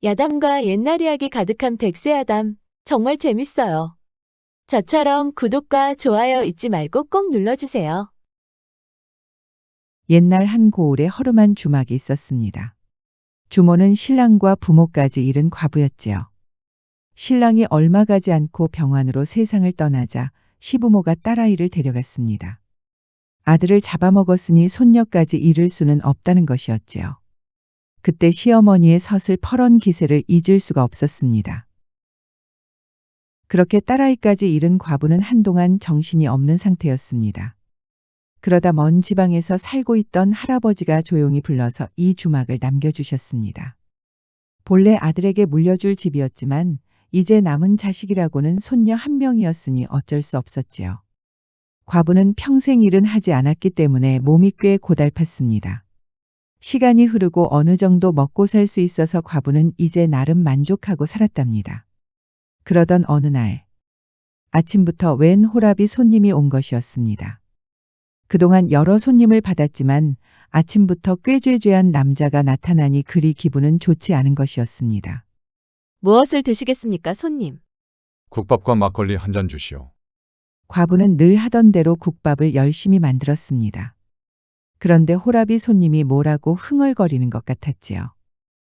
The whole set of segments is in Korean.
야담과 옛날 이야기 가득한 백세야담, 정말 재밌어요. 저처럼 구독과 좋아요 잊지 말고 꼭 눌러주세요. 옛날 한 고을에 허름한 주막이 있었습니다. 주모는 신랑과 부모까지 잃은 과부였지요. 신랑이 얼마 가지 않고 병환으로 세상을 떠나자 시부모가 딸아이를 데려갔습니다. 아들을 잡아먹었으니 손녀까지 잃을 수는 없다는 것이었지요. 그때 시어머니의 서슬퍼런 기세를 잊을 수가 없었습니다. 그렇게 딸아이까지 잃은 과부는 한동안 정신이 없는 상태였습니다. 그러다 먼 지방에서 살고 있던 할아버지가 조용히 불러서 이 주막을 남겨주셨습니다. 본래 아들에게 물려줄 집이었지만 이제 남은 자식이라고는 손녀 한 명이었으니 어쩔 수 없었지요. 과부는 평생 일은 하지 않았기 때문에 몸이 꽤 고달팠습니다. 시간이 흐르고 어느 정도 먹고 살 수 있어서 과부는 이제 나름 만족하고 살았답니다. 그러던 어느 날 아침부터 웬 호랍이 손님이 온 것이었습니다. 그동안 여러 손님을 받았지만 아침부터 꾀죄죄한 남자가 나타나니 그리 기분은 좋지 않은 것이었습니다. 무엇을 드시겠습니까, 손님? 국밥과 막걸리 한 잔 주시오. 과부는 늘 하던 대로 국밥을 열심히 만들었습니다. 그런데 호랍이 손님이 뭐라고 흥얼거리는 것 같았지요.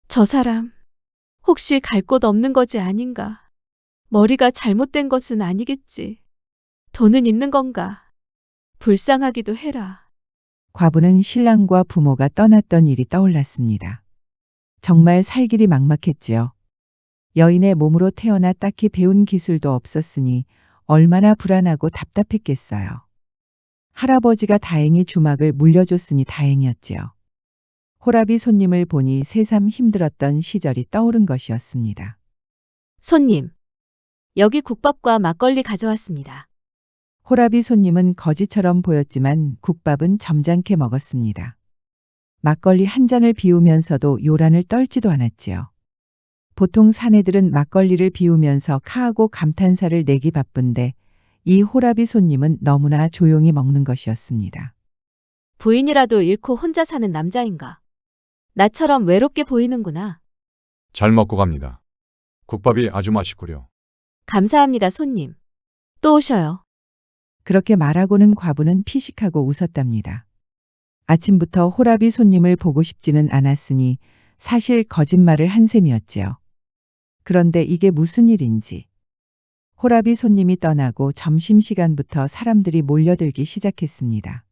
저 사람, 혹시 갈 곳 없는 거지 아닌가? 머리가 잘못된 것은 아니겠지. 돈은 있는 건가? 불쌍하기도 해라. 과부는 신랑과 부모가 떠났던 일이 떠올랐습니다. 정말 살 길이 막막했지요. 여인의 몸으로 태어나 딱히 배운 기술도 없었으니 얼마나 불안하고 답답했겠어요. 할아버지가 다행히 주막을 물려줬으니 다행이었지요. 호랍이 손님을 보니 새삼 힘들었던 시절이 떠오른 것이었습니다. 손님, 여기 국밥과 막걸리 가져왔습니다. 호랍이 손님은 거지처럼 보였지만 국밥은 점잖게 먹었습니다. 막걸리 한 잔을 비우면서도 요란을 떨지도 않았지요. 보통 사내들은 막걸리를 비우면서 카하고 감탄사를 내기 바쁜데 이 호랍이 손님은 너무나 조용히 먹는 것이었습니다. 부인이라도 잃고 혼자 사는 남자인가? 나처럼 외롭게 보이는구나. 잘 먹고 갑니다. 국밥이 아주 맛있구려. 감사합니다, 손님. 또 오셔요. 그렇게 말하고는 과부는 피식하고 웃었답니다. 아침부터 호랍이 손님을 보고 싶지는 않았으니 사실 거짓말을 한 셈이었지요. 그런데 이게 무슨 일인지. 호랍이 손님이 떠나고 점심시간부터 사람들이 몰려들기 시작했습니다.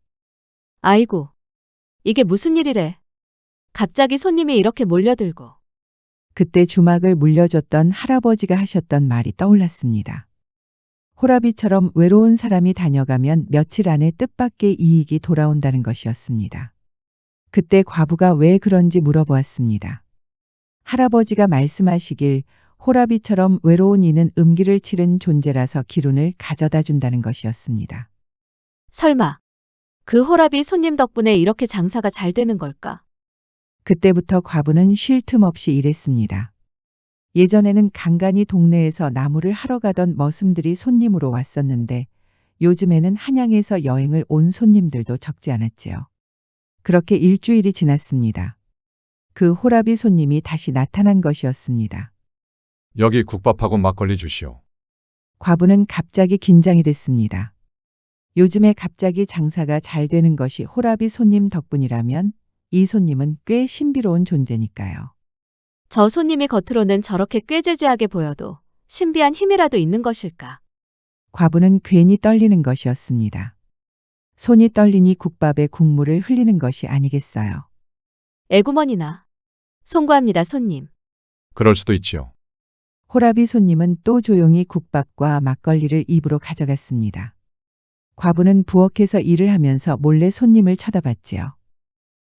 아이고, 이게 무슨 일이래? 갑자기 손님이 이렇게 몰려들고. 그때 주막을 물려줬던 할아버지가 하셨던 말이 떠올랐습니다. 호랍이처럼 외로운 사람이 다녀가면 며칠 안에 뜻밖의 이익이 돌아온다는 것이었습니다. 그때 과부가 왜 그런지 물어보았습니다. 할아버지가 말씀하시길 호랍이처럼 외로운 이는 음기를 치른 존재라서 기운을 가져다 준다는 것이었습니다. 설마, 그 호랍이 손님 덕분에 이렇게 장사가 잘 되는 걸까? 그때부터 과부는 쉴 틈 없이 일했습니다. 예전에는 간간히 동네에서 나무를 하러 가던 머슴들이 손님으로 왔었는데 요즘에는 한양에서 여행을 온 손님들도 적지 않았지요. 그렇게 일주일이 지났습니다. 그 호랍이 손님이 다시 나타난 것이었습니다. 여기 국밥하고 막걸리 주시오. 과부는 갑자기 긴장이 됐습니다. 요즘에 갑자기 장사가 잘 되는 것이 호랍이 손님 덕분이라면 이 손님은 꽤 신비로운 존재니까요. 저 손님이 겉으로는 저렇게 꾀죄죄하게 보여도 신비한 힘이라도 있는 것일까? 과부는 괜히 떨리는 것이었습니다. 손이 떨리니 국밥에 국물을 흘리는 것이 아니겠어요. 애구머니나. 송구합니다, 손님. 그럴 수도 있지요. 호랍이 손님은 또 조용히 국밥과 막걸리를 입으로 가져갔습니다. 과부는 부엌에서 일을 하면서 몰래 손님을 쳐다봤지요.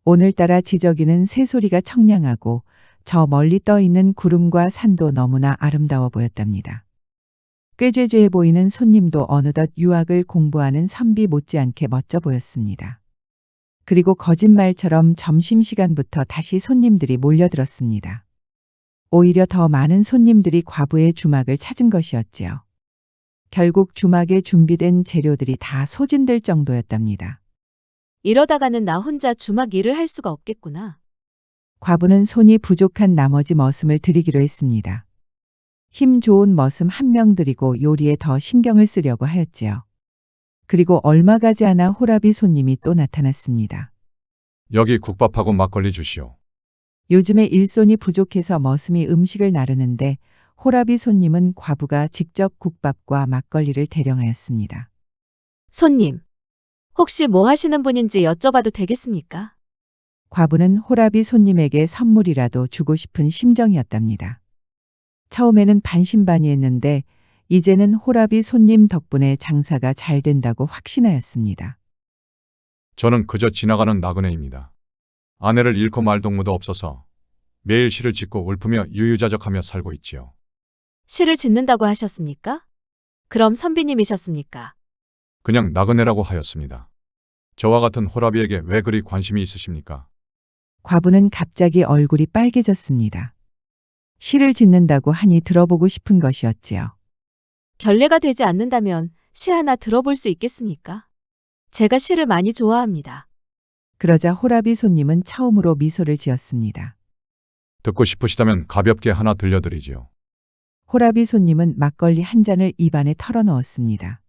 오늘따라 지저귀는 새소리가 청량하고 저 멀리 떠 있는 구름과 산도 너무나 아름다워 보였답니다. 꾀죄죄해 보이는 손님도 어느덧 유학을 공부하는 선비 못지않게 멋져 보였습니다. 그리고 거짓말처럼 점심시간부터 다시 손님들이 몰려들었습니다. 오히려 더 많은 손님들이 과부의 주막을 찾은 것이었지요. 결국 주막에 준비된 재료들이 다 소진될 정도였답니다. 이러다가는 나 혼자 주막 일을 할 수가 없겠구나. 과부는 손이 부족한 나머지 머슴을 드리기로 했습니다. 힘 좋은 머슴 한 명 드리고 요리에 더 신경을 쓰려고 하였지요. 그리고 얼마 가지 않아 호라비 손님이 또 나타났습니다. 여기 국밥하고 막걸리 주시오. 요즘에 일손이 부족해서 머슴이 음식을 나르는데 호라비 손님은 과부가 직접 국밥과 막걸리를 대령하였습니다. 손님, 혹시 뭐 하시는 분인지 여쭤봐도 되겠습니까? 과부는 호라비 손님에게 선물이라도 주고 싶은 심정이었답니다. 처음에는 반신반의했는데 이제는 호라비 손님 덕분에 장사가 잘 된다고 확신하였습니다. 저는 그저 지나가는 나그네입니다. 아내를 잃고 말 동무도 없어서 매일 시를 짓고 울프며 유유자적하며 살고 있지요. 시를 짓는다고 하셨습니까? 그럼 선비님이셨습니까? 그냥 나그네라고 하였습니다. 저와 같은 호라비에게 왜 그리 관심이 있으십니까? 과부는 갑자기 얼굴이 빨개졌습니다. 시를 짓는다고 하니 들어보고 싶은 것이었지요. 결례가 되지 않는다면 시 하나 들어볼 수 있겠습니까? 제가 시를 많이 좋아합니다. 그러자 호라비 손님은 처음으로 미소를 지었습니다. 듣고 싶으시다면 가볍게 하나 들려드리지요. 호라비 손님은 막걸리 한 잔을 입안에 털어넣었습니다.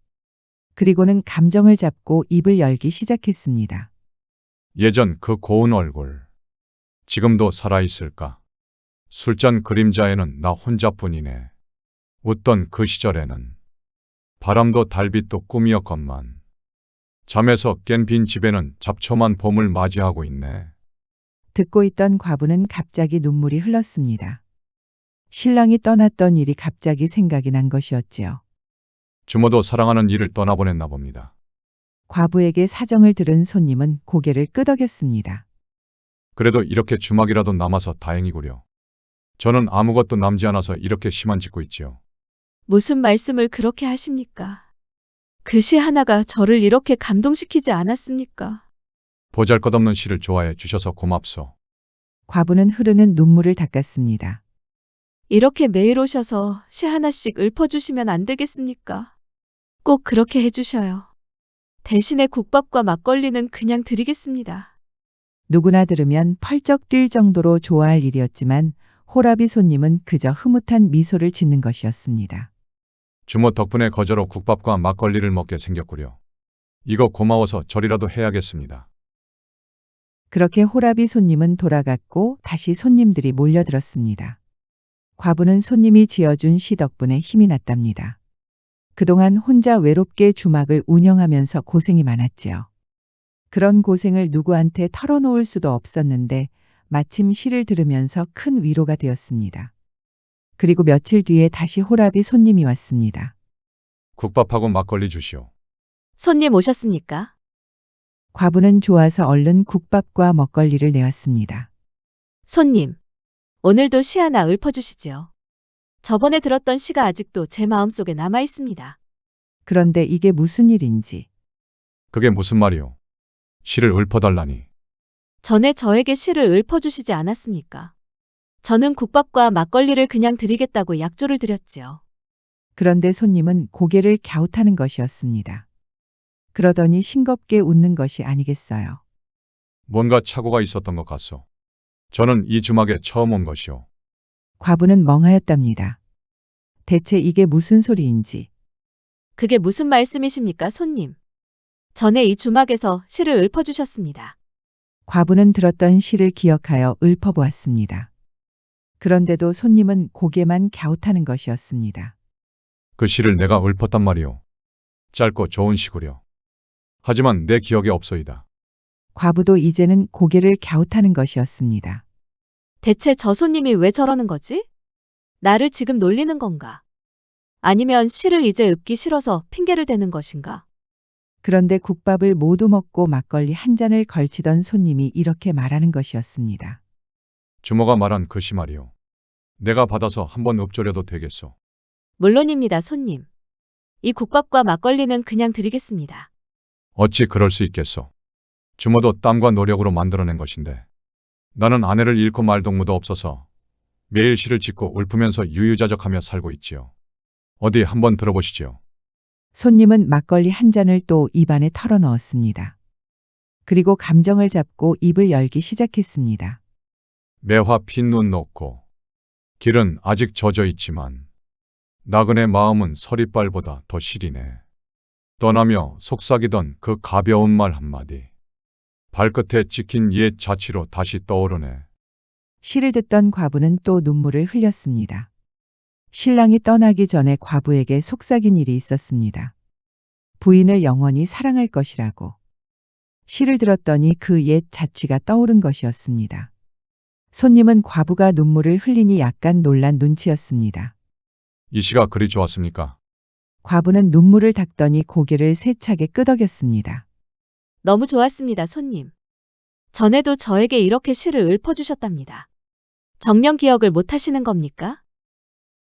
그리고는 감정을 잡고 입을 열기 시작했습니다. 예전 그 고운 얼굴. 지금도 살아있을까? 술잔 그림자에는 나 혼자뿐이네. 웃던 그 시절에는 바람도 달빛도 꿈이었건만 잠에서 깬 빈 집에는 잡초만 봄을 맞이하고 있네. 듣고 있던 과부는 갑자기 눈물이 흘렀습니다. 신랑이 떠났던 일이 갑자기 생각이 난 것이었지요. 주모도 사랑하는 이를 떠나보냈나 봅니다. 과부에게 사정을 들은 손님은 고개를 끄덕였습니다. 그래도 이렇게 주막이라도 남아서 다행이구려. 저는 아무것도 남지 않아서 이렇게 시만 짓고 있지요. 무슨 말씀을 그렇게 하십니까? 그 시 하나가 저를 이렇게 감동시키지 않았습니까? 보잘것없는 시를 좋아해 주셔서 고맙소. 과부는 흐르는 눈물을 닦았습니다. 이렇게 매일 오셔서 시 하나씩 읊어주시면 안 되겠습니까? 꼭 그렇게 해주셔요. 대신에 국밥과 막걸리는 그냥 드리겠습니다. 누구나 들으면 펄쩍 뛸 정도로 좋아할 일이었지만 호라비 손님은 그저 흐뭇한 미소를 짓는 것이었습니다. 주모 덕분에 거저로 국밥과 막걸리를 먹게 생겼구려. 이거 고마워서 절이라도 해야겠습니다. 그렇게 호라비 손님은 돌아갔고 다시 손님들이 몰려들었습니다. 과부는 손님이 지어준 시 덕분에 힘이 났답니다. 그동안 혼자 외롭게 주막을 운영하면서 고생이 많았지요. 그런 고생을 누구한테 털어놓을 수도 없었는데 마침 시를 들으면서 큰 위로가 되었습니다. 그리고 며칠 뒤에 다시 호라비 손님이 왔습니다. 국밥하고 막걸리 주시오. 손님 오셨습니까? 과부는 좋아서 얼른 국밥과 먹거리를 내왔습니다. 손님, 오늘도 시 하나 읊어주시지요. 저번에 들었던 시가 아직도 제 마음속에 남아 있습니다. 그런데 이게 무슨 일인지 그게 무슨 말이오? 시를 읊어달라니. 전에 저에게 시를 읊어주시지 않았습니까? 저는 국밥과 막걸리를 그냥 드리겠다고 약조를 드렸지요. 그런데 손님은 고개를 갸웃하는 것이었습니다. 그러더니 싱겁게 웃는 것이 아니겠어요. 뭔가 착오가 있었던 것 같소. 저는 이 주막에 처음 온 것이오. 과부는 멍하였답니다. 대체 이게 무슨 소리인지. 그게 무슨 말씀이십니까, 손님? 전에 이 주막에서 시를 읊어주셨습니다. 과부는 들었던 시를 기억하여 읊어보았습니다. 그런데도 손님은 고개만 갸웃하는 것이었습니다. 그 시를 내가 읊었단 말이오. 짧고 좋은 시구려. 하지만 내 기억에 없소이다. 과부도 이제는 고개를 갸웃하는 것이었습니다. 대체 저 손님이 왜 저러는 거지? 나를 지금 놀리는 건가? 아니면 시를 이제 읊기 싫어서 핑계를 대는 것인가? 그런데 국밥을 모두 먹고 막걸리 한 잔을 걸치던 손님이 이렇게 말하는 것이었습니다. 주모가 말한 그 시 말이오. 내가 받아서 한번 읊조려도 되겠소. 물론입니다, 손님. 이 국밥과 막걸리는 그냥 드리겠습니다. 어찌 그럴 수 있겠소. 주모도 땀과 노력으로 만들어낸 것인데. 나는 아내를 잃고 말 동무도 없어서 매일 시를 짓고 읊으면서 유유자적하며 살고 있지요. 어디 한번 들어보시지요. 손님은 막걸리 한 잔을 또 입안에 털어넣었습니다. 그리고 감정을 잡고 입을 열기 시작했습니다. 매화 핀 눈 녹고 길은 아직 젖어 있지만 나그네 마음은 서리빨보다 더 시리네. 떠나며 속삭이던 그 가벼운 말 한마디. 발끝에 찍힌 옛 자취로 다시 떠오르네. 시를 듣던 과부는 또 눈물을 흘렸습니다. 신랑이 떠나기 전에 과부에게 속삭인 일이 있었습니다. 부인을 영원히 사랑할 것이라고. 시를 들었더니 그 옛 자취가 떠오른 것이었습니다. 손님은 과부가 눈물을 흘리니 약간 놀란 눈치였습니다. 이 시가 그리 좋았습니까? 과부는 눈물을 닦더니 고개를 세차게 끄덕였습니다. 너무 좋았습니다, 손님. 전에도 저에게 이렇게 시를 읊어주셨답니다. 정녕 기억을 못 하시는 겁니까?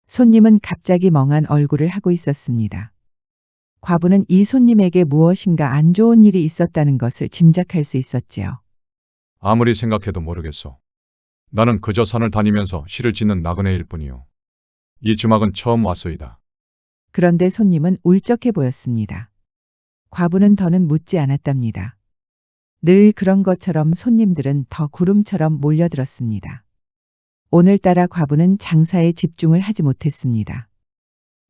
손님은 갑자기 멍한 얼굴을 하고 있었습니다. 과부는 이 손님에게 무엇인가 안 좋은 일이 있었다는 것을 짐작할 수 있었지요. 아무리 생각해도 모르겠소. 나는 그저 산을 다니면서 시를 짓는 나그네일 뿐이요. 이 주막은 처음 왔소이다. 그런데 손님은 울적해 보였습니다. 과부는 더는 묻지 않았답니다. 늘 그런 것처럼 손님들은 더 구름처럼 몰려들었습니다. 오늘따라 과부는 장사에 집중을 하지 못했습니다.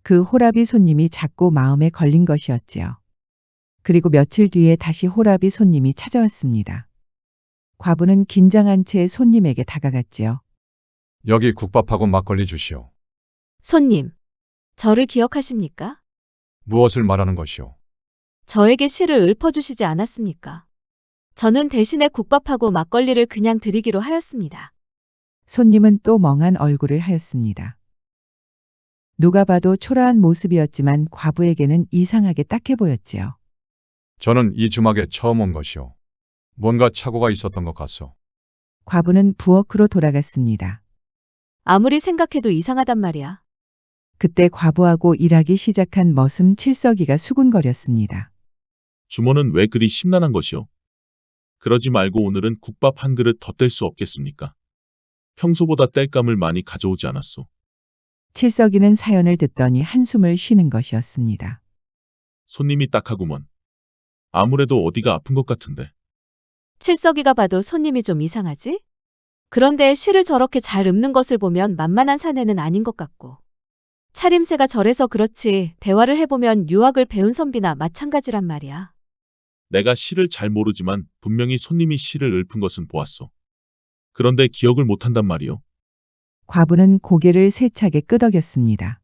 그 호라비 손님이 자꾸 마음에 걸린 것이었지요. 그리고 며칠 뒤에 다시 호라비 손님이 찾아왔습니다. 과부는 긴장한 채 손님에게 다가갔지요. 여기 국밥하고 막걸리 주시오. 손님, 저를 기억하십니까? 무엇을 말하는 것이오? 저에게 시를 읊어주시지 않았습니까? 저는 대신에 국밥하고 막걸리를 그냥 드리기로 하였습니다. 손님은 또 멍한 얼굴을 하였습니다. 누가 봐도 초라한 모습이었지만 과부에게는 이상하게 딱해 보였지요. 저는 이 주막에 처음 온 것이오. 뭔가 착오가 있었던 것 같소. 과부는 부엌으로 돌아갔습니다. 아무리 생각해도 이상하단 말이야. 그때 과부하고 일하기 시작한 머슴 칠석이가 수군거렸습니다. 주모는 왜 그리 심란한 것이오? 그러지 말고 오늘은 국밥 한 그릇 더 뗄 수 없겠습니까? 평소보다 땔감을 많이 가져오지 않았소. 칠석이는 사연을 듣더니 한숨을 쉬는 것이었습니다. 손님이 딱하구먼. 아무래도 어디가 아픈 것 같은데. 칠석이가 봐도 손님이 좀 이상하지? 그런데 시를 저렇게 잘 읊는 것을 보면 만만한 사내는 아닌 것 같고. 차림새가 저래서 그렇지 대화를 해보면 유학을 배운 선비나 마찬가지란 말이야. 내가 시를 잘 모르지만 분명히 손님이 시를 읊은 것은 보았소. 그런데 기억을 못한단 말이오. 과부는 고개를 세차게 끄덕였습니다.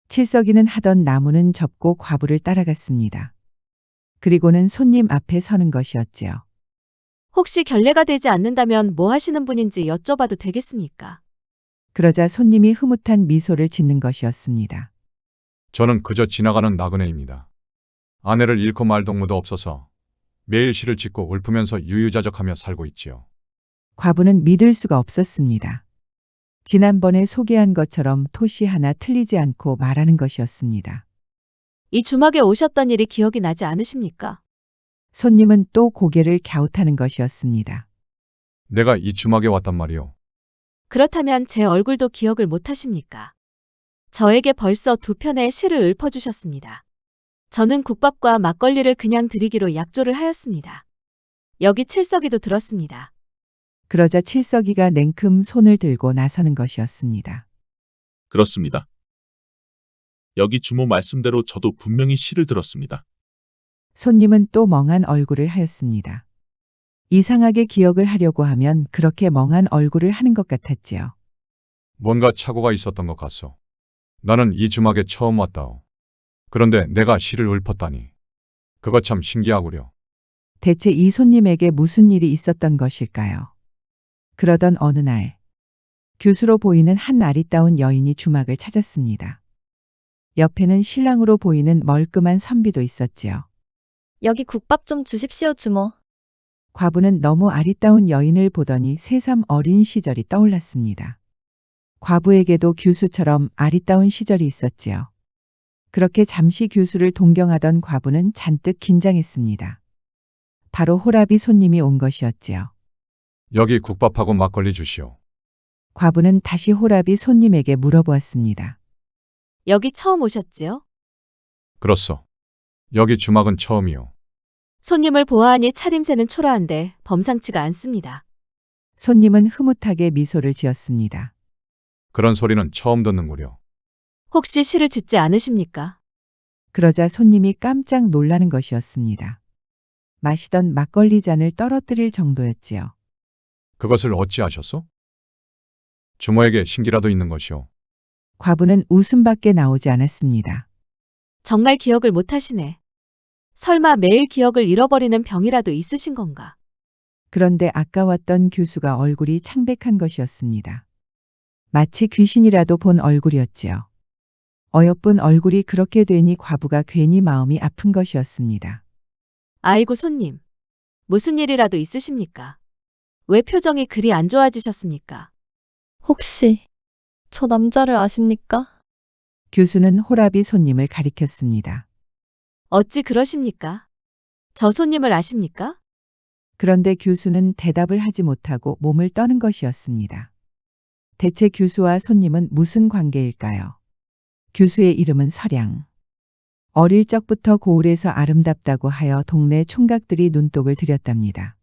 칠석이는 하던 나무는 접고 과부를 따라갔습니다. 그리고는 손님 앞에 서는 것이었지요. 혹시 결례가 되지 않는다면 뭐 하시는 분인지 여쭤봐도 되겠습니까? 그러자 손님이 흐뭇한 미소를 짓는 것이었습니다. 저는 그저 지나가는 나그네입니다. 아내를 잃고 말 동무도 없어서 매일 시를 짓고 읊으면서 유유자적하며 살고 있지요. 과부는 믿을 수가 없었습니다. 지난번에 소개한 것처럼 토시 하나 틀리지 않고 말하는 것이었습니다. 이 주막에 오셨던 일이 기억이 나지 않으십니까? 손님은 또 고개를 갸웃하는 것이었습니다. 내가 이 주막에 왔단 말이오. 그렇다면 제 얼굴도 기억을 못 하십니까? 저에게 벌써 2편의 시를 읊어주셨습니다. 저는 국밥과 막걸리를 그냥 드리기로 약조를 하였습니다. 여기 칠석이도 들었습니다. 그러자 칠석이가 냉큼 손을 들고 나서는 것이었습니다. 그렇습니다. 여기 주모 말씀대로 저도 분명히 시를 들었습니다. 손님은 또 멍한 얼굴을 하였습니다. 이상하게 기억을 하려고 하면 그렇게 멍한 얼굴을 하는 것 같았지요. 뭔가 착오가 있었던 것 같소. 나는 이 주막에 처음 왔다오. 그런데 내가 시를 읊었다니. 그거 참 신기하구려. 대체 이 손님에게 무슨 일이 있었던 것일까요? 그러던 어느 날, 교수로 보이는 한 아리따운 여인이 주막을 찾았습니다. 옆에는 신랑으로 보이는 멀끔한 선비도 있었지요. 여기 국밥 좀 주십시오, 주모. 과부는 너무 아리따운 여인을 보더니 새삼 어린 시절이 떠올랐습니다. 과부에게도 교수처럼 아리따운 시절이 있었지요. 그렇게 잠시 교수를 동경하던 과부는 잔뜩 긴장했습니다. 바로 호라비 손님이 온 것이었지요. 여기 국밥하고 막걸리 주시오. 과부는 다시 호라비 손님에게 물어보았습니다. 여기 처음 오셨지요? 그렇소. 여기 주막은 처음이오. 손님을 보아하니 차림새는 초라한데 범상치가 않습니다. 손님은 흐뭇하게 미소를 지었습니다. 그런 소리는 처음 듣는구려. 혹시 시를 짓지 않으십니까? 그러자 손님이 깜짝 놀라는 것이었습니다. 마시던 막걸리 잔을 떨어뜨릴 정도였지요. 그것을 어찌 아셨소? 주모에게 신기라도 있는 것이오. 과부는 웃음밖에 나오지 않았습니다. 정말 기억을 못 하시네. 설마 매일 기억을 잃어버리는 병이라도 있으신 건가? 그런데 아까 왔던 교수가 얼굴이 창백한 것이었습니다. 마치 귀신이라도 본 얼굴이었지요. 어여쁜 얼굴이 그렇게 되니 과부가 괜히 마음이 아픈 것이었습니다. 아이고 손님. 무슨 일이라도 있으십니까? 왜 표정이 그리 안 좋아지셨습니까? 혹시 저 남자를 아십니까? 교수는 호랍이 손님을 가리켰습니다. 어찌 그러십니까? 저 손님을 아십니까? 그런데 교수는 대답을 하지 못하고 몸을 떠는 것이었습니다. 대체 교수와 손님은 무슨 관계일까요? 교수의 이름은 설양. 어릴 적부터 고을에서 아름답다고 하여 동네 총각들이 눈독을 들였답니다.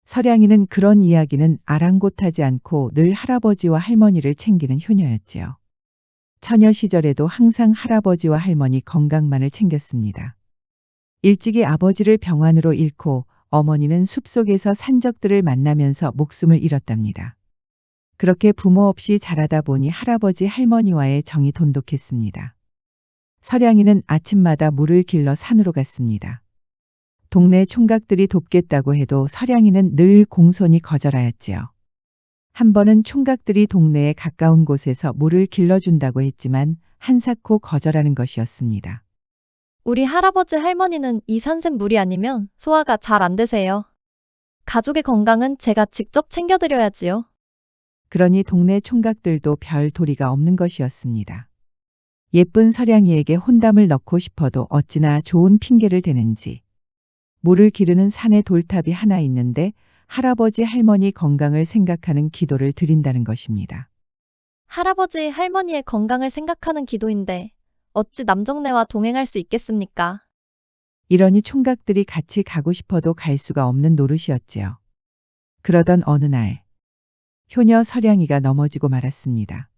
설양이는 그런 이야기는 아랑곳하지 않고 늘 할아버지와 할머니를 챙기는 효녀였지요. 처녀 시절에도 항상 할아버지와 할머니 건강만을 챙겼습니다. 일찍이 아버지를 병환으로 잃고 어머니는 숲속에서 산적들을 만나면서 목숨을 잃었답니다. 그렇게 부모 없이 자라다 보니 할아버지 할머니와의 정이 돈독했습니다. 설양이는 아침마다 물을 길러 산으로 갔습니다. 동네 총각들이 돕겠다고 해도 설양이는 늘 공손히 거절하였지요. 한 번은 총각들이 동네에 가까운 곳에서 물을 길러준다고 했지만 한사코 거절하는 것이었습니다. 우리 할아버지 할머니는 이 산샘 물이 아니면 소화가 잘 안 되세요. 가족의 건강은 제가 직접 챙겨드려야지요. 그러니 동네 총각들도 별 도리가 없는 것이었습니다. 예쁜 설양이에게 혼담을 넣고 싶어도 어찌나 좋은 핑계를 대는지. 물을 기르는 산에 돌탑이 하나 있는데 할아버지 할머니 건강을 생각하는 기도를 드린다는 것입니다. 할아버지 할머니의 건강을 생각하는 기도인데 어찌 남정네와 동행할 수 있겠습니까? 이러니 총각들이 같이 가고 싶어도 갈 수가 없는 노릇이었지요. 그러던 어느 날 효녀 설양이가 넘어지고 말았습니다.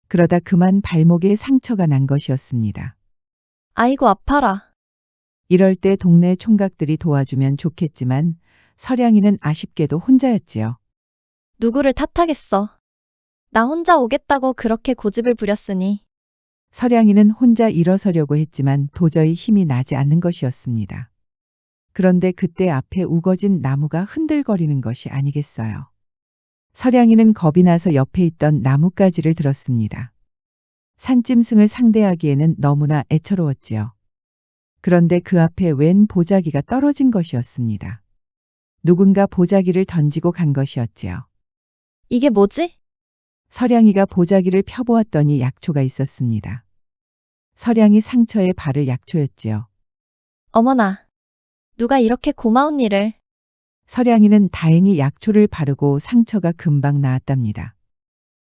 그러다 그만 발목에 상처가 난 것이었습니다. 아이고 아파라. 이럴 때 동네 총각들이 도와주면 좋겠지만 설양이는 아쉽게도 혼자였지요. 누구를 탓하겠어. 나 혼자 오겠다고 그렇게 고집을 부렸으니. 설양이는 혼자 일어서려고 했지만 도저히 힘이 나지 않는 것이었습니다. 그런데 그때 앞에 우거진 나무가 흔들거리는 것이 아니겠어요. 설양이는 겁이 나서 옆에 있던 나뭇가지를 들었습니다. 산짐승을 상대하기에는 너무나 애처로웠지요. 그런데 그 앞에 웬 보자기가 떨어진 것이었습니다. 누군가 보자기를 던지고 간 것이었지요. 이게 뭐지? 설양이가 보자기를 펴보았더니 약초가 있었습니다. 설양이 상처에 바를 약초였지요. 어머나. 누가 이렇게 고마운 일을. 설양이는 다행히 약초를 바르고 상처가 금방 나았답니다.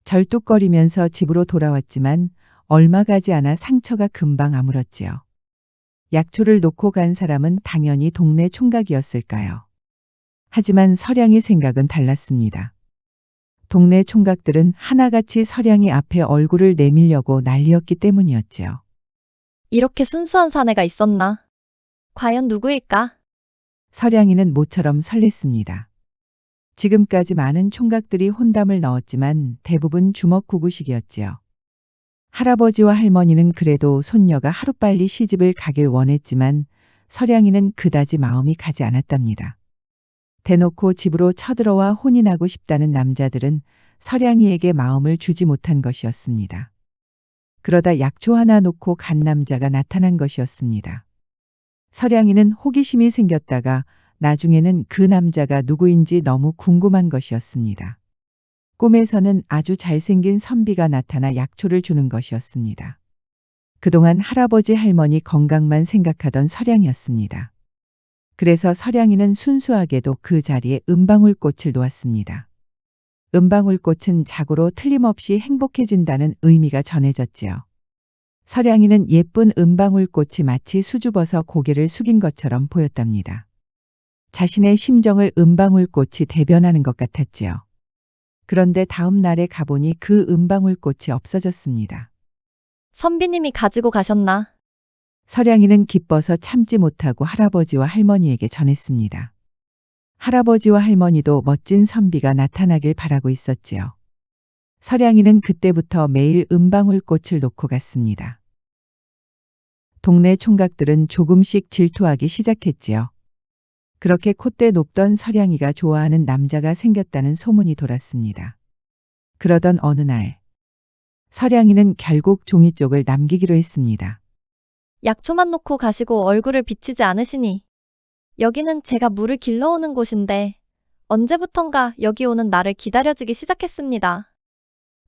절뚝거리면서 집으로 돌아왔지만 얼마 가지 않아 상처가 금방 아물었지요. 약초를 놓고 간 사람은 당연히 동네 총각이었을까요? 하지만 설양의 생각은 달랐습니다. 동네 총각들은 하나같이 설양이 앞에 얼굴을 내밀려고 난리였기 때문이었지요. 이렇게 순수한 사내가 있었나? 과연 누구일까? 설양이는 모처럼 설렜습니다. 지금까지 많은 총각들이 혼담을 넣었지만 대부분 주먹구구식이었지요. 할아버지와 할머니는 그래도 손녀가 하루빨리 시집을 가길 원했지만 설양이는 그다지 마음이 가지 않았답니다. 대놓고 집으로 쳐들어와 혼인하고 싶다는 남자들은 설양이에게 마음을 주지 못한 것이었습니다. 그러다 약초 하나 놓고 간 남자가 나타난 것이었습니다. 설양이는 호기심이 생겼다가 나중에는 그 남자가 누구인지 너무 궁금한 것이었습니다. 꿈에서는 아주 잘생긴 선비가 나타나 약초를 주는 것이었습니다. 그동안 할아버지 할머니 건강만 생각하던 설양이었습니다. 그래서 설양이는 순수하게도 그 자리에 은방울꽃을 놓았습니다. 은방울꽃은 자고로 틀림없이 행복해진다는 의미가 전해졌지요. 설양이는 예쁜 은방울꽃이 마치 수줍어서 고개를 숙인 것처럼 보였답니다. 자신의 심정을 은방울꽃이 대변하는 것 같았지요. 그런데 다음 날에 가보니 그 은방울꽃이 없어졌습니다. 선비님이 가지고 가셨나? 서량이는 기뻐서 참지 못하고 할아버지와 할머니에게 전했습니다. 할아버지와 할머니도 멋진 선비가 나타나길 바라고 있었지요. 서량이는 그때부터 매일 은방울꽃을 놓고 갔습니다. 동네 총각들은 조금씩 질투하기 시작했지요. 그렇게 콧대 높던 서량이가 좋아하는 남자가 생겼다는 소문이 돌았습니다. 그러던 어느 날, 서량이는 결국 종이 쪽을 남기기로 했습니다. 약초만 놓고 가시고 얼굴을 비치지 않으시니. 여기는 제가 물을 길러오는 곳인데 언제부턴가 여기 오는 나를 기다려주기 시작했습니다.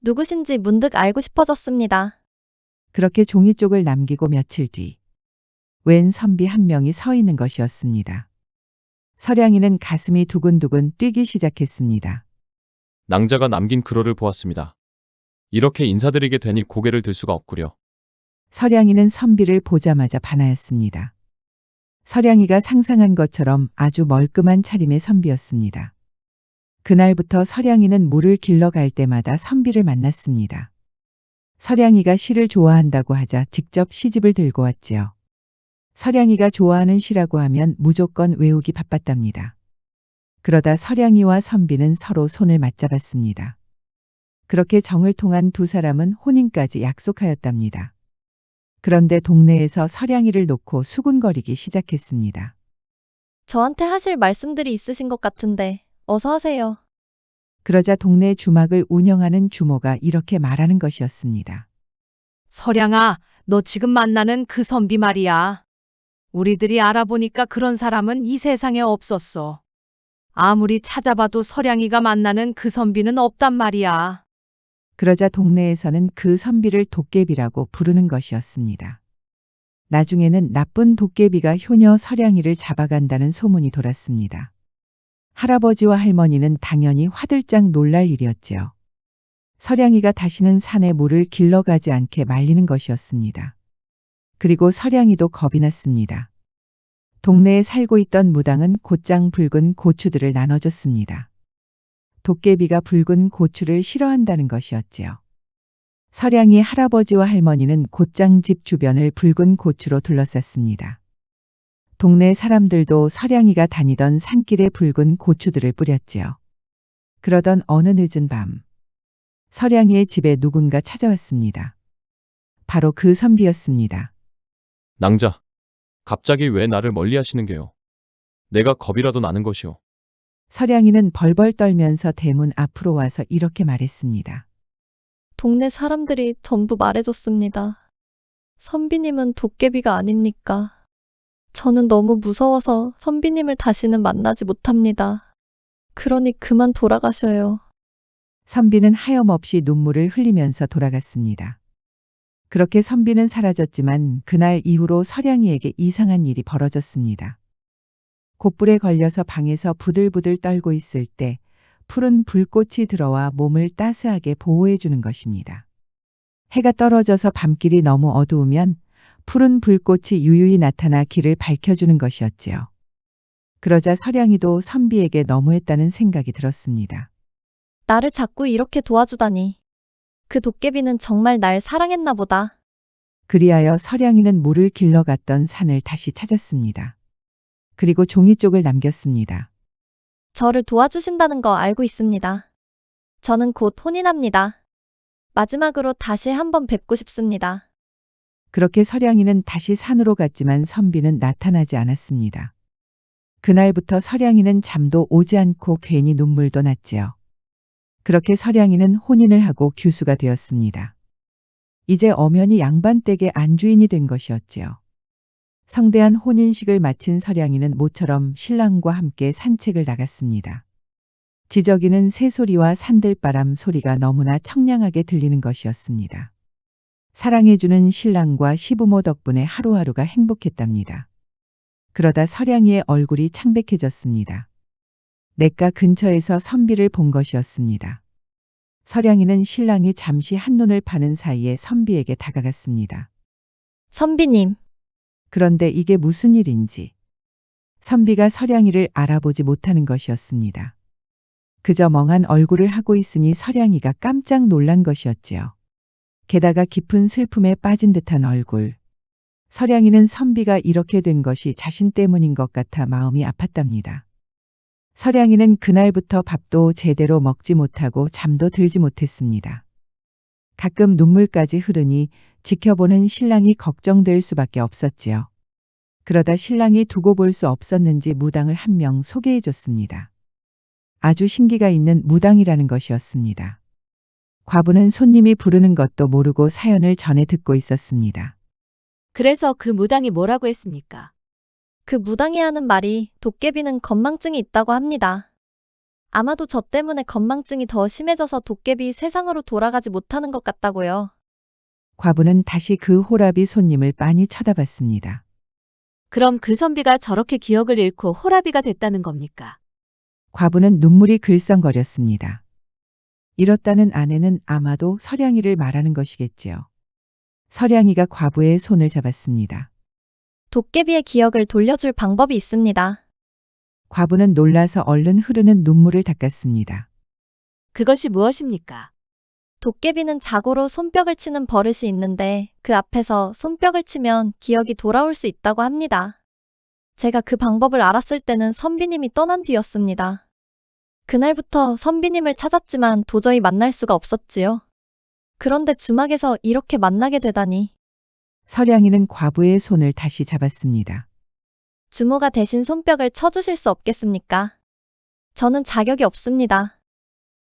누구신지 문득 알고 싶어졌습니다. 그렇게 종이 쪽을 남기고 며칠 뒤, 웬 선비 한 명이 서 있는 것이었습니다. 서량이는 가슴이 두근두근 뛰기 시작했습니다. 낭자가 남긴 글호를 보았습니다. 이렇게 인사드리게 되니 고개를 들 수가 없구려. 서량이는 선비를 보자마자 반하였습니다. 서량이가 상상한 것처럼 아주 멀끔한 차림의 선비였습니다. 그날부터 서량이는 물을 길러 갈 때마다 선비를 만났습니다. 서량이가 시를 좋아한다고 하자 직접 시집을 들고 왔지요. 서량이가 좋아하는 시라고 하면 무조건 외우기 바빴답니다. 그러다 서량이와 선비는 서로 손을 맞잡았습니다. 그렇게 정을 통한 두 사람은 혼인까지 약속하였답니다. 그런데 동네에서 서량이를 놓고 수군거리기 시작했습니다. 저한테 하실 말씀들이 있으신 것 같은데 어서 하세요. 그러자 동네 주막을 운영하는 주모가 이렇게 말하는 것이었습니다. 서량아, 너 지금 만나는 그 선비 말이야. 우리들이 알아보니까 그런 사람은 이 세상에 없었어. 아무리 찾아봐도 서량이가 만나는 그 선비는 없단 말이야. 그러자 동네에서는 그 선비를 도깨비라고 부르는 것이었습니다. 나중에는 나쁜 도깨비가 효녀 서량이를 잡아간다는 소문이 돌았습니다. 할아버지와 할머니는 당연히 화들짝 놀랄 일이었지요. 서량이가 다시는 산에 물을 길러가지 않게 말리는 것이었습니다. 그리고 서량이도 겁이 났습니다. 동네에 살고 있던 무당은 곧장 붉은 고추들을 나눠줬습니다. 도깨비가 붉은 고추를 싫어한다는 것이었지요. 서량이 할아버지와 할머니는 곧장 집 주변을 붉은 고추로 둘러쌌습니다. 동네 사람들도 서량이가 다니던 산길에 붉은 고추들을 뿌렸지요. 그러던 어느 늦은 밤, 서량이의 집에 누군가 찾아왔습니다. 바로 그 선비였습니다. 낭자, 갑자기 왜 나를 멀리 하시는 게요? 내가 겁이라도 나는 것이오. 서량이는 벌벌 떨면서 대문 앞으로 와서 이렇게 말했습니다. 동네 사람들이 전부 말해줬습니다. 선비님은 도깨비가 아닙니까? 저는 너무 무서워서 선비님을 다시는 만나지 못합니다. 그러니 그만 돌아가셔요. 선비는 하염없이 눈물을 흘리면서 돌아갔습니다. 그렇게 선비는 사라졌지만 그날 이후로 서량이에게 이상한 일이 벌어졌습니다. 곧불에 걸려서 방에서 부들부들 떨고 있을 때 푸른 불꽃이 들어와 몸을 따스하게 보호해 주는 것입니다. 해가 떨어져서 밤길이 너무 어두우면 푸른 불꽃이 유유히 나타나 길을 밝혀주는 것이었지요. 그러자 서량이도 선비에게 너무했다는 생각이 들었습니다. 나를 자꾸 이렇게 도와주다니. 그 도깨비는 정말 날 사랑했나 보다. 그리하여 서량이는 물을 길러 갔던 산을 다시 찾았습니다. 그리고 종이 쪽을 남겼습니다. 저를 도와주신다는 거 알고 있습니다. 저는 곧 혼인합니다. 마지막으로 다시 한번 뵙고 싶습니다. 그렇게 서량이는 다시 산으로 갔지만 선비는 나타나지 않았습니다. 그날부터 서량이는 잠도 오지 않고 괜히 눈물도 났지요. 그렇게 서량이는 혼인을 하고 규수가 되었습니다. 이제 엄연히 양반댁의 안주인이 된 것이었지요. 성대한 혼인식을 마친 서량이는 모처럼 신랑과 함께 산책을 나갔습니다. 지저귀는 새소리와 산들바람 소리가 너무나 청량하게 들리는 것이었습니다. 사랑해주는 신랑과 시부모 덕분에 하루하루가 행복했답니다. 그러다 서량이의 얼굴이 창백해졌습니다. 냇가 근처에서 선비를 본 것이었습니다. 서량이는 신랑이 잠시 한눈을 파는 사이에 선비에게 다가갔습니다. 선비님, 그런데 이게 무슨 일인지 선비가 서량이를 알아보지 못하는 것이었습니다. 그저 멍한 얼굴을 하고 있으니 서량이가 깜짝 놀란 것이었지요. 게다가 깊은 슬픔에 빠진 듯한 얼굴. 서량이는 선비가 이렇게 된 것이 자신 때문인 것 같아 마음이 아팠답니다. 서량이는 그날부터 밥도 제대로 먹지 못하고 잠도 들지 못했습니다. 가끔 눈물까지 흐르니 지켜보는 신랑이 걱정될 수밖에 없었지요. 그러다 신랑이 두고 볼 수 없었는지 무당을 한 명 소개해 줬습니다. 아주 신기가 있는 무당이라는 것이었습니다. 과부는 손님이 부르는 것도 모르고 사연을 전해 듣고 있었습니다. 그래서 그 무당이 뭐라고 했습니까? 그 무당이 하는 말이 도깨비는 건망증이 있다고 합니다. 아마도 저 때문에 건망증이 더 심해져서 도깨비 세상으로 돌아가지 못하는 것 같다고요. 과부는 다시 그 호랍이 손님을 빤히 쳐다봤습니다. 그럼 그 선비가 저렇게 기억을 잃고 호라비가 됐다는 겁니까? 과부는 눈물이 글썽거렸습니다. 이렇다는 아내는 아마도 서량이를 말하는 것이겠지요. 서량이가 과부의 손을 잡았습니다. 도깨비의 기억을 돌려줄 방법이 있습니다. 과부는 놀라서 얼른 흐르는 눈물을 닦았습니다. 그것이 무엇입니까? 도깨비는 자고로 손뼉을 치는 버릇이 있는데 그 앞에서 손뼉을 치면 기억이 돌아올 수 있다고 합니다. 제가 그 방법을 알았을 때는 선비님이 떠난 뒤였습니다. 그날부터 선비님을 찾았지만 도저히 만날 수가 없었지요. 그런데 주막에서 이렇게 만나게 되다니. 서량이는 과부의 손을 다시 잡았습니다. 주모가 대신 손뼉을 쳐주실 수 없겠습니까? 저는 자격이 없습니다.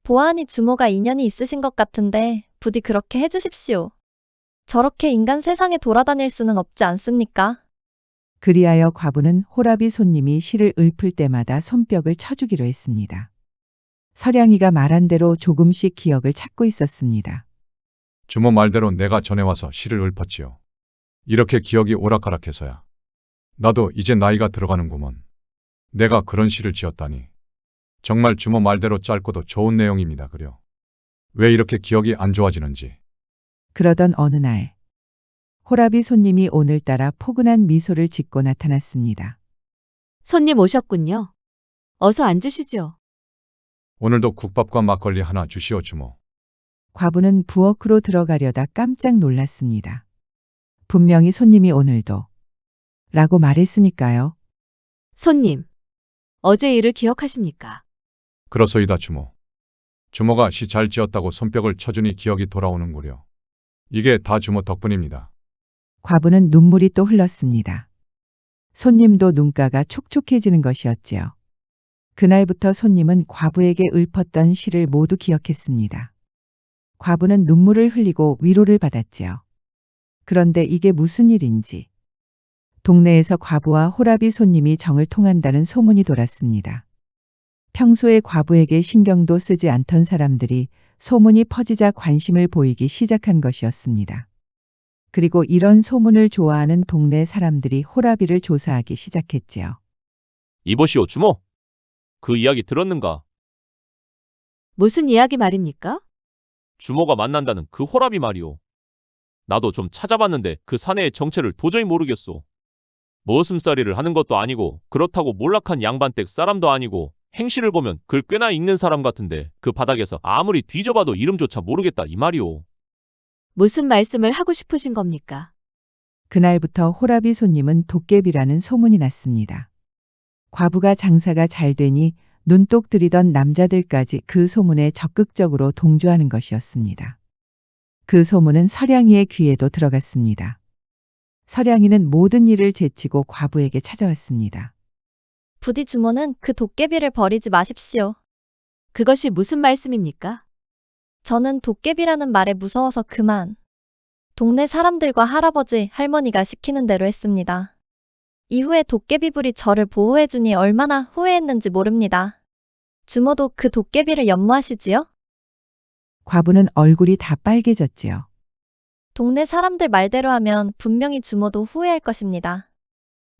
보아하니 주모가 인연이 있으신 것 같은데 부디 그렇게 해주십시오. 저렇게 인간 세상에 돌아다닐 수는 없지 않습니까? 그리하여 과부는 호랍이 손님이 시를 읊을 때마다 손뼉을 쳐주기로 했습니다. 서량이가 말한 대로 조금씩 기억을 찾고 있었습니다. 주모 말대로 내가 전해와서 시를 읊었지요. 이렇게 기억이 오락가락해서야. 나도 이제 나이가 들어가는구먼. 내가 그런 시를 지었다니. 정말 주모 말대로 짧고도 좋은 내용입니다. 그려. 왜 이렇게 기억이 안 좋아지는지. 그러던 어느 날 호랍이 손님이 오늘따라 포근한 미소를 짓고 나타났습니다. 손님 오셨군요. 어서 앉으시죠. 오늘도 국밥과 막걸리 하나 주시오 주모. 과부는 부엌으로 들어가려다 깜짝 놀랐습니다. 분명히 손님이 오늘도 라고 말했으니까요. 손님, 어제 일을 기억하십니까? 그렇소이다 주모. 주모가 시 잘 지었다고 손뼉을 쳐주니 기억이 돌아오는구려. 이게 다 주모 덕분입니다. 과부는 눈물이 또 흘렀습니다. 손님도 눈가가 촉촉해지는 것이었지요. 그날부터 손님은 과부에게 읊었던 시를 모두 기억했습니다. 과부는 눈물을 흘리고 위로를 받았지요. 그런데 이게 무슨 일인지. 동네에서 과부와 호랍이 손님이 정을 통한다는 소문이 돌았습니다. 평소에 과부에게 신경도 쓰지 않던 사람들이 소문이 퍼지자 관심을 보이기 시작한 것이었습니다. 그리고 이런 소문을 좋아하는 동네 사람들이 호랍이를 조사하기 시작했지요. 이보시오, 주모. 그 이야기 들었는가? 무슨 이야기 말입니까? 주모가 만난다는 그 호랍이 말이오. 나도 좀 찾아봤는데 그 사내의 정체를 도저히 모르겠소. 머슴살이를 하는 것도 아니고 그렇다고 몰락한 양반댁 사람도 아니고 행실을 보면 글 꽤나 읽는 사람 같은데 그 바닥에서 아무리 뒤져봐도 이름조차 모르겠다 이 말이오. 무슨 말씀을 하고 싶으신 겁니까? 그날부터 호랍이 손님은 도깨비라는 소문이 났습니다. 과부가 장사가 잘 되니 눈독 들이던 남자들까지 그 소문에 적극적으로 동조하는 것이었습니다. 그 소문은 서량이의 귀에도 들어갔습니다. 서량이는 모든 일을 제치고 과부에게 찾아왔습니다. 부디 주모는 그 도깨비를 버리지 마십시오. 그것이 무슨 말씀입니까? 저는 도깨비라는 말에 무서워서 그만. 동네 사람들과 할아버지, 할머니가 시키는 대로 했습니다. 이후에 도깨비불이 저를 보호해주니 얼마나 후회했는지 모릅니다. 주모도 그 도깨비를 연모하시지요? 과부는 얼굴이 다 빨개졌지요. 동네 사람들 말대로 하면 분명히 주모도 후회할 것입니다.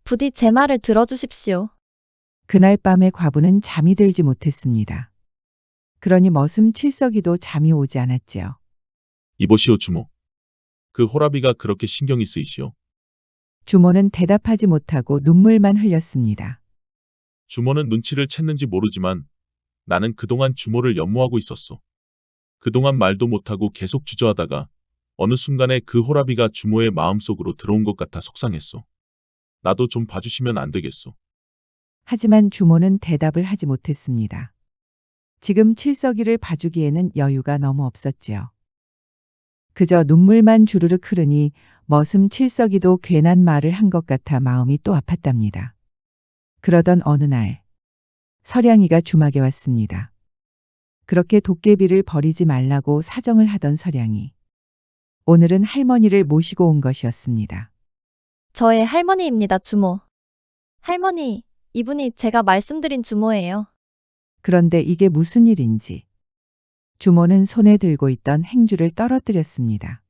부디 제 말을 들어주십시오. 그날 밤에 과부는 잠이 들지 못했습니다. 그러니 머슴 칠석이도 잠이 오지 않았지요. 이보시오 주모. 그 호라비가 그렇게 신경이 쓰이시오. 주모는 대답하지 못하고 눈물만 흘렸습니다. 주모는 눈치를 챘는지 모르지만 나는 그동안 주모를 연모하고 있었어. 그동안 말도 못하고 계속 주저하다가 어느 순간에 그 호라비가 주모의 마음속으로 들어온 것 같아 속상했어. 나도 좀 봐주시면 안 되겠소. 하지만 주모는 대답을 하지 못했습니다. 지금 칠석이를 봐주기에는 여유가 너무 없었지요. 그저 눈물만 주르륵 흐르니 머슴 칠석이도 괜한 말을 한 것 같아 마음이 또 아팠답니다. 그러던 어느 날 서량이가 주막에 왔습니다. 그렇게 도깨비를 버리지 말라고 사정을 하던 서량이 오늘은 할머니를 모시고 온 것이었습니다. 저의 할머니입니다, 주모. 할머니, 이분이 제가 말씀드린 주모예요. 그런데 이게 무슨 일인지 주모는 손에 들고 있던 행주를 떨어뜨렸습니다.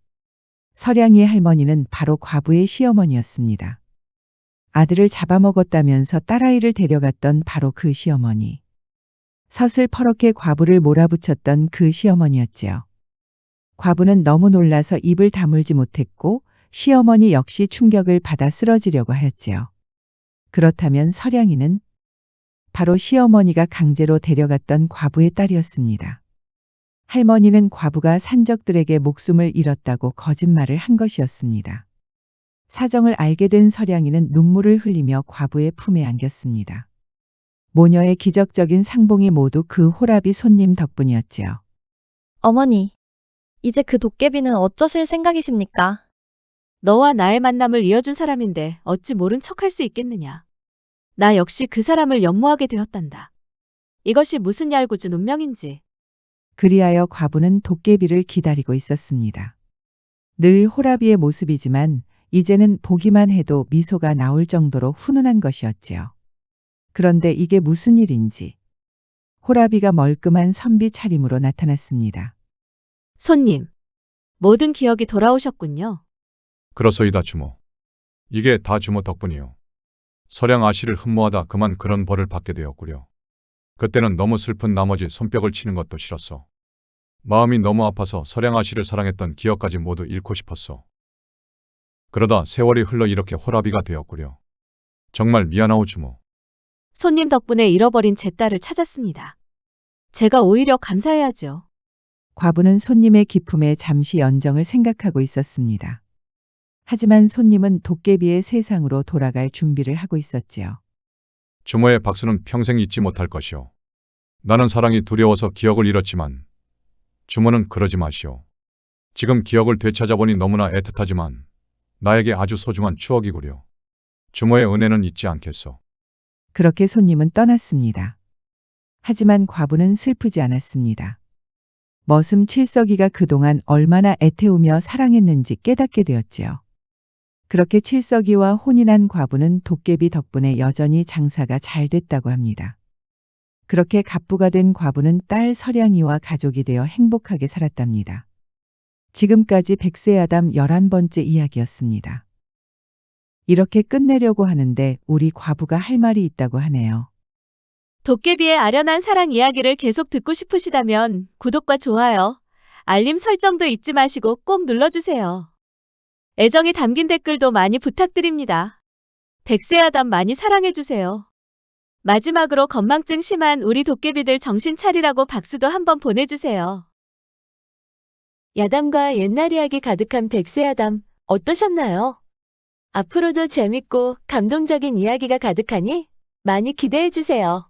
서량이의 할머니는 바로 과부의 시어머니였습니다. 아들을 잡아먹었다면서 딸아이를 데려갔던 바로 그 시어머니. 서슬퍼렇게 과부를 몰아붙였던 그 시어머니였지요. 과부는 너무 놀라서 입을 다물지 못했고 시어머니 역시 충격을 받아 쓰러지려고 하였지요. 그렇다면 서량이는 바로 시어머니가 강제로 데려갔던 과부의 딸이었습니다. 할머니는 과부가 산적들에게 목숨을 잃었다고 거짓말을 한 것이었습니다. 사정을 알게 된 서량이는 눈물을 흘리며 과부의 품에 안겼습니다. 모녀의 기적적인 상봉이 모두 그 호라비 손님 덕분이었지요. 어머니, 이제 그 도깨비는 어쩌실 생각이십니까? 너와 나의 만남을 이어준 사람인데 어찌 모른 척할 수 있겠느냐. 나 역시 그 사람을 연모하게 되었단다. 이것이 무슨 얄궂은 운명인지. 그리하여 과부는 도깨비를 기다리고 있었습니다. 늘 호라비의 모습이지만 이제는 보기만 해도 미소가 나올 정도로 훈훈한 것이었지요. 그런데 이게 무슨 일인지 호라비가 멀끔한 선비 차림으로 나타났습니다. 손님, 모든 기억이 돌아오셨군요. 그렇소이다 주모. 이게 다 주모 덕분이요. 서량 아씨를 흠모하다 그만 그런 벌을 받게 되었구려. 그때는 너무 슬픈 나머지 손뼉을 치는 것도 싫었어. 마음이 너무 아파서 서량 아씨를 사랑했던 기억까지 모두 잃고 싶었어. 그러다 세월이 흘러 이렇게 호라비가 되었구려. 정말 미안하오 주모. 손님 덕분에 잃어버린 제 딸을 찾았습니다. 제가 오히려 감사해야죠. 과부는 손님의 기품에 잠시 연정을 생각하고 있었습니다. 하지만 손님은 도깨비의 세상으로 돌아갈 준비를 하고 있었지요. 주모의 박수는 평생 잊지 못할 것이오. 나는 사랑이 두려워서 기억을 잃었지만 주모는 그러지 마시오. 지금 기억을 되찾아보니 너무나 애틋하지만 나에게 아주 소중한 추억이구려. 주모의 은혜는 잊지 않겠소. 그렇게 손님은 떠났습니다. 하지만 과부는 슬프지 않았습니다. 머슴 칠석이가 그동안 얼마나 애태우며 사랑했는지 깨닫게 되었지요. 그렇게 칠석이와 혼인한 과부는 도깨비 덕분에 여전히 장사가 잘 됐다고 합니다. 그렇게 갑부가 된 과부는 딸 서량이와 가족이 되어 행복하게 살았답니다. 지금까지 백세아담 11번째 이야기였습니다. 이렇게 끝내려고 하는데 우리 과부가 할 말이 있다고 하네요. 도깨비의 아련한 사랑 이야기를 계속 듣고 싶으시다면 구독과 좋아요, 알림 설정도 잊지 마시고 꼭 눌러주세요. 애정이 담긴 댓글도 많이 부탁드립니다. 백세아담 많이 사랑해주세요. 마지막으로 건망증 심한 우리 도깨비들 정신 차리라고 박수도 한번 보내주세요. 야담과 옛날 이야기 가득한 백세야담 어떠셨나요? 앞으로도 재밌고 감동적인 이야기가 가득하니 많이 기대해주세요.